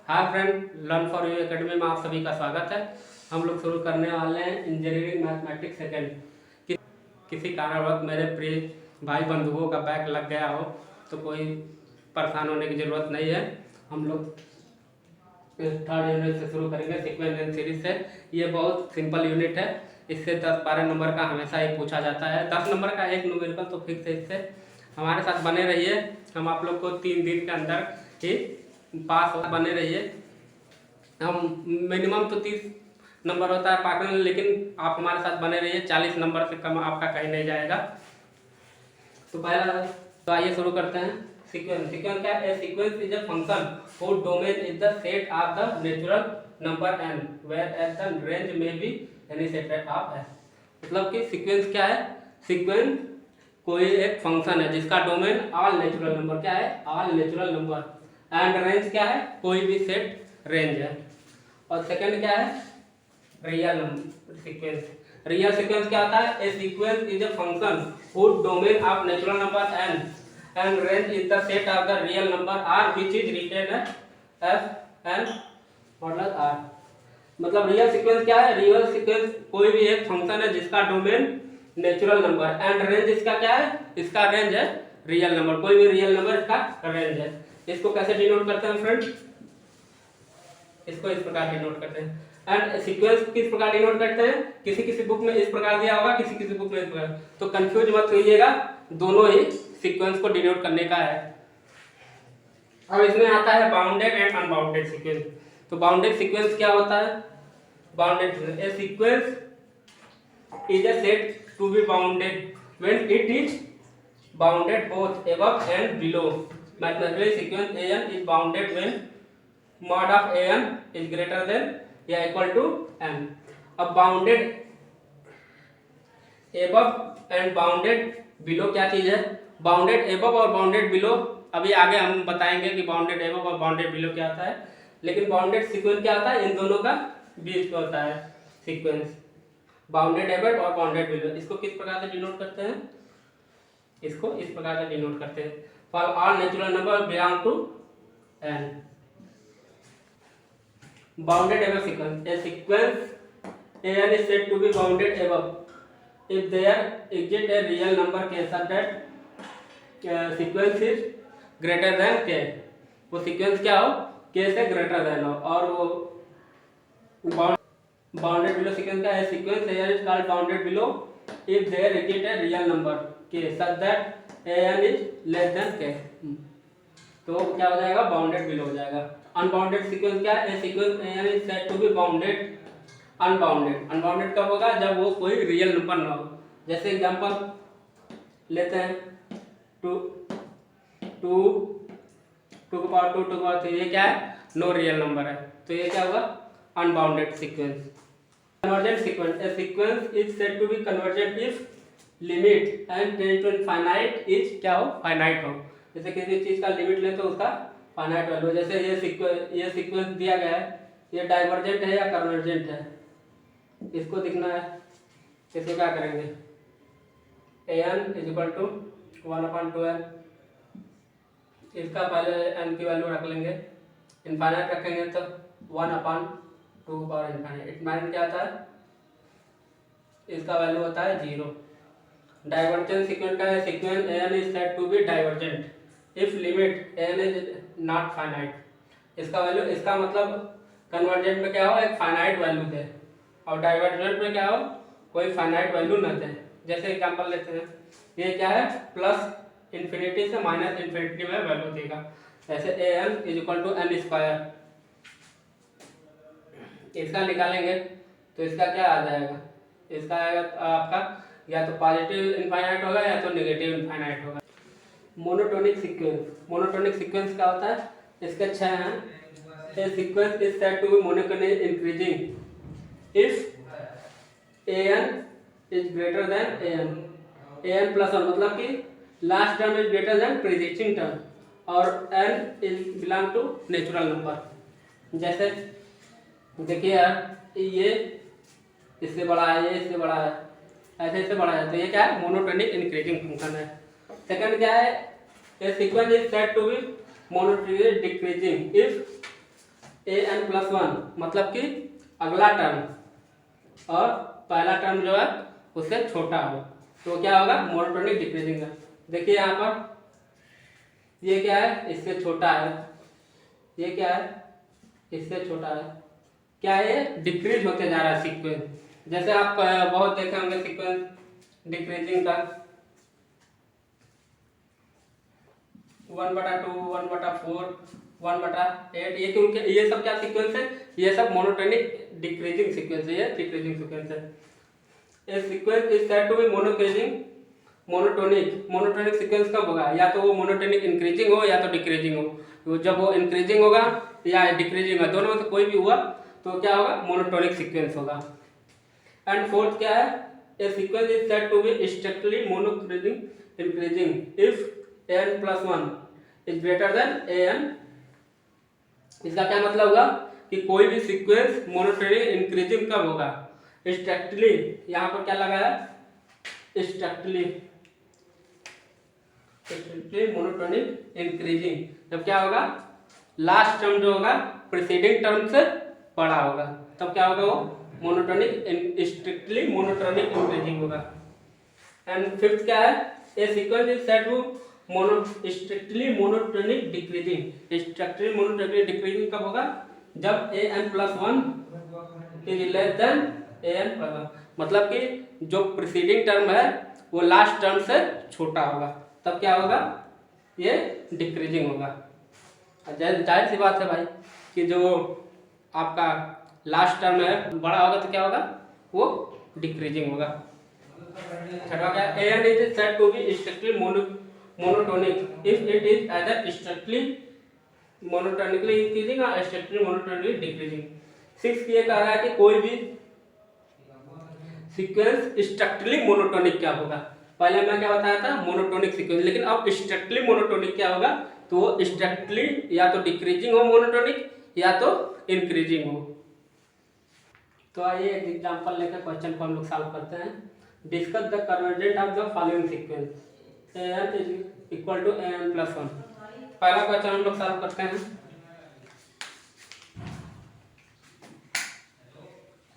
Hi friend, learn for you academy में आप सभी का स्वागत है। हम लोग शुरू करने वाले हैं इंजीनियरिंग मैथमेटिक्स सेकेंड। किसी कारणवश मेरे प्रिय भाई बंधुओं का बैक लग गया हो तो कोई परेशान होने की ज़रूरत नहीं है। हम लोग थर्ड यूनिट से शुरू करेंगे, सीक्वेंस एंड सीरीज से। ये बहुत सिंपल यूनिट है। इससे 10-12 नंबर का हमेशा ही पूछा जाता है। 10 नंबर का एक न्यूमेरिकल तो फिक्स है। इससे हमारे साथ बने रहिए। हम आप लोग को 3 दिन के अंदर ही पास बने रहिए। हम मिनिमम तो 30 नंबर होता है पास में, लेकिन आप हमारे साथ बने रहिए। 40 नंबर से कम आपका कहीं नहीं जाएगा। तो पहला तो आइए शुरू करते हैं। सीक्वेंस क्या है? Sequence is a function whose domain is the set of the natural number n whereas the range may be any set of n। मतलब कि सीक्वेंस क्या है? सीक्वेंस कोई एक फंक्शन है जिसका डोमेन ऑल नेचुरल नंबर क्या है? All natural number. And range क्या है? कोई भी सेट रेंज है। और सेकंड क्या है? Real sequence. रियल सीक्वेंस क्या होता है? A sequence is a function whose domain of natural number n and range is the set of the real number r which is written as n model r। मतलब real sequence क्या है? Real sequence कोई भी एक function है जिसका domain natural number and range इसका क्या है? इसका रेंज है रियल नंबर। कोई भी रियल नंबर इसका रेंज है। इसको कैसे डिनोट करते हैं फ्रेंड? इसको इस प्रकार डिनोट करते हैं। एंड सीक्वेंस किस प्रकार डिनोट करते हैं? किसी किसी बुक में इस प्रकार दिया होगा, किसी किसी बुक में इस प्रकार। तो कंफ्यूज मत होइएगा, दोनों ही सीक्वेंस को डिनोट करने का है। अब इसमें आता है बाउंडेड एंड अनबाउंडेड सीक्वेंस। तो बाउंडेड सीक्वेंस क्या होता है? Bounded A sequence is a set to be bounded when it is bounded both above and below। Mathematical sequence an is bounded when mod of an is greater than या equal to n। अब bounded above and bounded below क्या चीज है? bounded above और bounded below अभी आगे हम बताएंगे कि bounded above और bounded below क्या होता है। लेकिन bounded sequence क्या होता है? इन दोनों का बीच का होता है सीक्वेंस। बाउंडेड एबव और बाउंडेड बिलो। इसको किस प्रकार से डिनोट करते हैं? इसको इस प्रकार से डिनोट करते हैं। For all natural number belong to n। Bounded above sequence a sequence an is said to be bounded above if there exists a real number k such that sequence is greater than k। वो sequence क्या हो? k से greater than हो। और वो bounded below sequence का है? Sequence here is called bounded below if there exists a real number k such that an is less than k। तो क्या हो जाएगा? बाउंडेड बिलो हो जाएगा। अनबाउंडेड सीक्वेंस क्या है? Sequence an is said to be bounded unbounded. Unbounded कब होगा? जब वो कोई रियल नंबर ना हो। जैसे एग्जांपल लेते हैं 2 2 2 की पावर 2 2 की पावर 3। ये क्या है? नो रियल नंबर है। तो ये क्या होगा? Unbounded sequence. Convergent sequence a sequence is said to be convergent if limit and tends to infinite is क्या हो? finite हो। जैसे किसी चीज का लिमिट ले तो उसका फाइनाइट वैल्यू। जैसे ये सीक्वेंस दिया गया है, ये डाइवर्जेंट है या कन्वर्जेंट है, इसको दिखना है। इसको क्या करेंगे? an is equal to 1/2n। इसका पहले n की वैल्यू रख लेंगे। इनफाइनाइट रखेंगे तो 1/2 पावर इनफाइनाइट। इनफाइनाइट क्या होता है? इसका वैल्यू होता है 0। डाइवर्जेंट सीक्वेंस का है? Sequence an is said to be divergent if limit n is not finite। इसका वैल्यू, इसका मतलब कन्वर्जेंट में क्या हो? एक फाइनाइट वैल्यू दे, और डाइवर्जेंट में क्या हो? कोई फाइनाइट वैल्यू न दे। जैसे एग्जांपल लेते हैं, ये क्या है? प्लस इन्फिनिटी से माइनस इन्फिनिटी में वैल्यू देगा। जैसे an is equal to n square. इसका निकालेंगे तो इसका क्या आ जाएगा? इसका आएगा आपका या तो पॉजिटिव इनफाइनाइट होगा या तो नेगेटिव इनफाइनाइट होगा। Monotonic sequence. मोनोटोनिक सीक्वेंस क्या होता है? इसके 6 हैं। A sequence is said to be monotonic increasing if an is greater than an plus 1। मतलब कि last term is greater than preceding term और n is belong to natural number. जैसे देखिए यार, ये इससे बड़ा है, ये इससे बड़ा है, ऐसे इससे बड़ा है, तो ये क्या है? मोनोटोनिक इंक्रीजिंग फंक्शन है। सेकंड क्या है? A sequence is said to be monotonic decreasing if an+1 मतलब कि अगला टर्म और पहला टर्म जो है उससे छोटा हो तो क्या होगा, मोनोटोनिक डिक्रीजिंग है। देखिए यहाँ पर ये क्या है, इससे छोटा है, ये क्या है, इससे छोटा है, क्या ये डिक्रीज होते जा रहा है सीक्वेंस। जैसे आप बहुत देखे होंगे सीक्वेंस डिक्रीजिंग का 1/2, 1/4, 1/8, ये क्योंकि ये सब क्या सीक्वेंस है, ये सब मोनोटोनिक डिक्रीजिंग सीक्वेंस है, ये डिक्रीजिंग सीक्वेंस है। A sequence is said to be monotonic sequence कब होगा, या तो वो मोनोटोनिक इंक्रीजिंग हो या तो डिक्रीजिंग हो। तो जब वो इंक्रीजिंग होगा या डिक्रीजिंग होगा, दोनों में से कोई भी हुआ तो क्या होगा, मोनोटोनिक सीक्वेंस होगा। एंड फोर्थ क्या है, a sequence is said to be strictly monotonic increasing if an+1 is greater than an। इसका क्या मतलब होगा कि कोई भी सीक्वेंस मोनोटोनिक इंक्रीजिंग कब होगा, स्ट्रिक्टली, यहाँ पर क्या लगा है, स्ट्रिक्टली मोनोटोनिक इंक्रीजिंग, जब क्या होगा, लास्ट टर्म जो होगा प्रीसीडिंग टर्म से बड़ा होगा, तब क्या होगा, वो मोनोटोनिक स्ट्रिक्टली मोनोटोनिक इंक्रीजिंग होगा। एंड फिफ्थ क्या है, a sequence is said to strictly monotonic decreasing. Strictly monotonic decreasing कब होगा, जब an+1 is less than an+1, मतलब कि जो प्रीसीडिंग टर्म है वो लास्ट टर्म से छोटा होगा, तब क्या होगा, ये डिक्रीजिंग होगा। जाहिर सी बात है भाई कि जो आपका लास्ट टर्म है बड़ा होगा तो क्या होगा, वो डिक्रीजिंग होगा। छठवा क्या, an is said to be strictly monotonic if it is either strictly monotonically increasing और स्ट्रिक्टली मोनोटोनिकली डिक्रीजिंग। सिक्स ये कह रहा है कि कोई भी सीक्वेंस स्ट्रिक्टली मोनोटोनिक क्या होगा, पहले मैं क्या बताया था, मोनोटोनिक सीक्वेंस, लेकिन अब स्ट्रिक्टली मोनोटोनिक क्या होगा, तो वो स्ट्रिक्टली या तो डिक्रीजिंग हो मोनोटोनिक या तो इंक्रीजिंग हो। तो आइए एक एग्जांपल लेकर क्वेश्चन को हम लोग सॉल्व करते हैं। Discuss the convergent of the following sequence an is equal to an+1। पहला क्वेश्चन हम लोग सॉल्व करते हैं।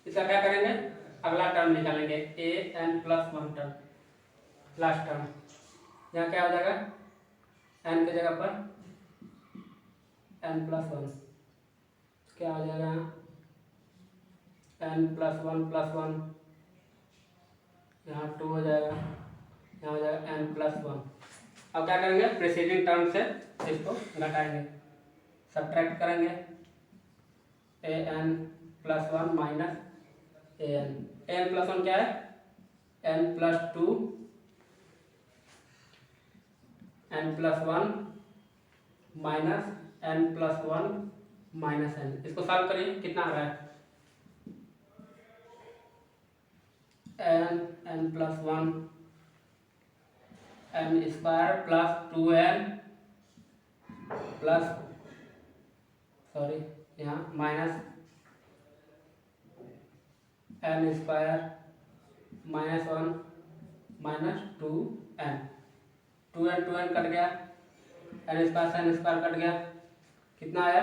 इसका क्या करेंगे, अगला टर्म निकालेंगे an+1 टर्म, लास्ट टर्म, यहाँ क्या हो जाएगा, n की जगह पर n+1, क्या हो जाएगा, n+1+1, यहाँ 2 हो जाएगा, यहाँ हो जाएगा n+1। अब क्या करेंगे, प्रीसीडिंग टर्म से इसको घटाएंगे, सब्ट्रैक्ट करेंगे, an+1 माइनस an+1 क्या है, n+2 n+1 minus n+1 minus n। इसको सॉल्व करिए, कितना आ रहा है, n+1 n² plus 2n plus यहाँ minus n² minus 1 minus 2n, 2n cut गया, n² से n² कट गया, कितना आया,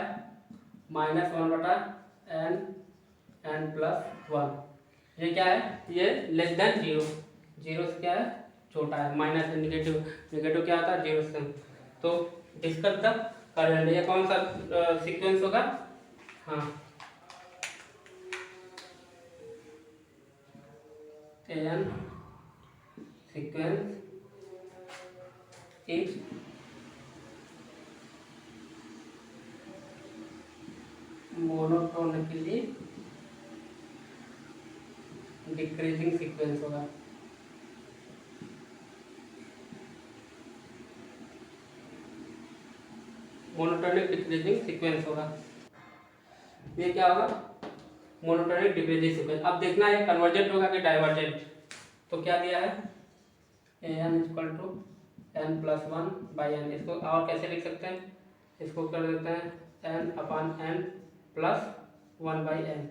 -1/n n+1। ये क्या है, ये लेस देन 0, 0 से क्या है, छोटा है, माइनस निगेटिव, निगेटिव क्या होता है, 0 से। तो डिस्कस द करेंट, ये कौन सा सीक्वेंस होगा, हाँ an sequence is monotonically decreasing sequence होगा। मोनोटोनिक डिक्रीजिंग सीक्वेंस होगा, ये क्या होगा, मोनोटोनिक डिक्रीजिंग सीक्वेंस। अब देखना है कन्वर्जेंट होगा कि डाइवर्जेंट। तो क्या दिया है, an इक्वल टू n+1/n। इसको और कैसे लिख सकते हैं, इसको कर देते हैं n/n प्लस 1/n।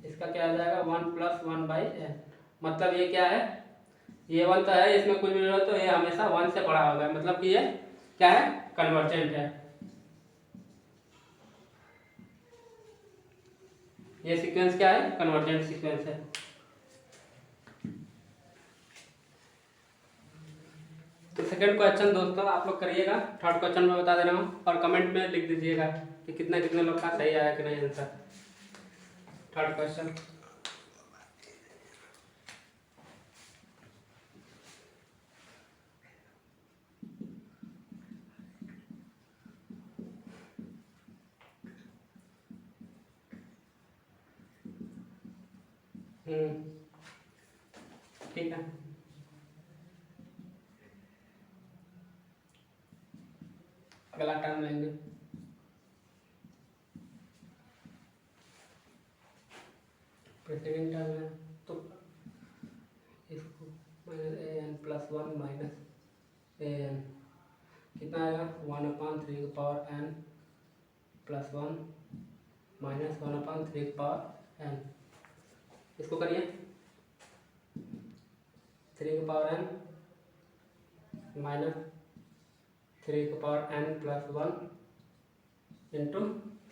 इसका क्या आ जाएगा, 1 + 1/n। मतलब ये क्या है, ये 1 तो है, इसमें कुछ भी हो तो ये हमेशा 1 से बड़ा होगा, मतलब कि ये क्या है, कन्वर्जेंट है। ये सीक्वेंस क्या है? कन्वर्जेंट सीक्वेंस है। तो सेकंड क्वेश्चन दोस्तों आप लोग करिएगा, थर्ड क्वेश्चन में बता दे रहा हूँ और कमेंट में लिख दीजिएगा कि कितने कितने लोग का सही आया कि नहीं आंसर। थर्ड क्वेश्चन ठीक है। अगला टर्म लेंगे। प्रेसिडेंट टर्म है तो इसको minus A N plus one minus A N कितना आएगा? 1/3 प्लस वन माइनस 1/3 इसको करिए 3 माइनस 3 प्लस वन इंटू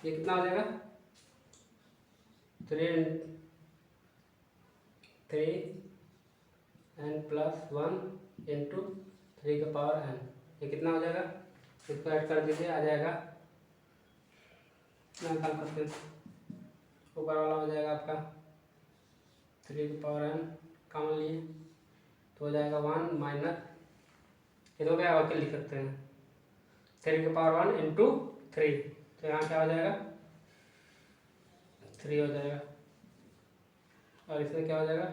ये कितना हो जाएगा? 3n plus one into 3n ये कितना हो जाएगा? इसको ऐड कर दीजिए, आ जाएगा निकाल करते हैं। ऊपर वाला हो जाएगा आपका 3n कॉमन लिए तो हो जाएगा 1 माइनस ये तो क्या वाक्य लिख सकते हैं 3 इंटू 3 तो यहाँ क्या हो जाएगा? 3 हो जाएगा और इसमें क्या हो जाएगा?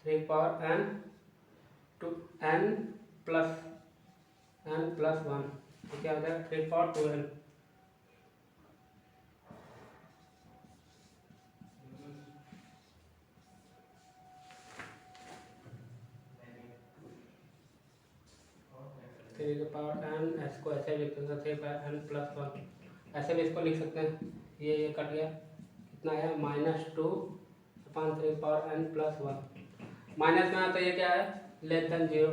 3n to n plus one तो क्या हो जाएगा? 3/2n n इसको ऐसे लिख सकते हैं 3n प्लस वन ऐसे भी इसको लिख सकते हैं। ये कट गया कितना है? -2/3n प्लस वन माइनस में आता ये क्या है? लेस देन 0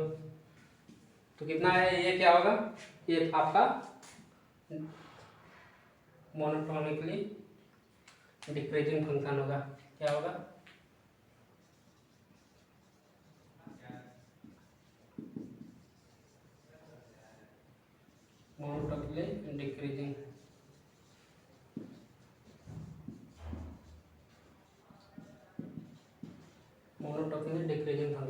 तो कितना है? ये क्या होगा? ये आपका मोनोटोनिकली डिक्रीजिंग फंक्शन होगा। क्या होगा? Monotonically decreasing function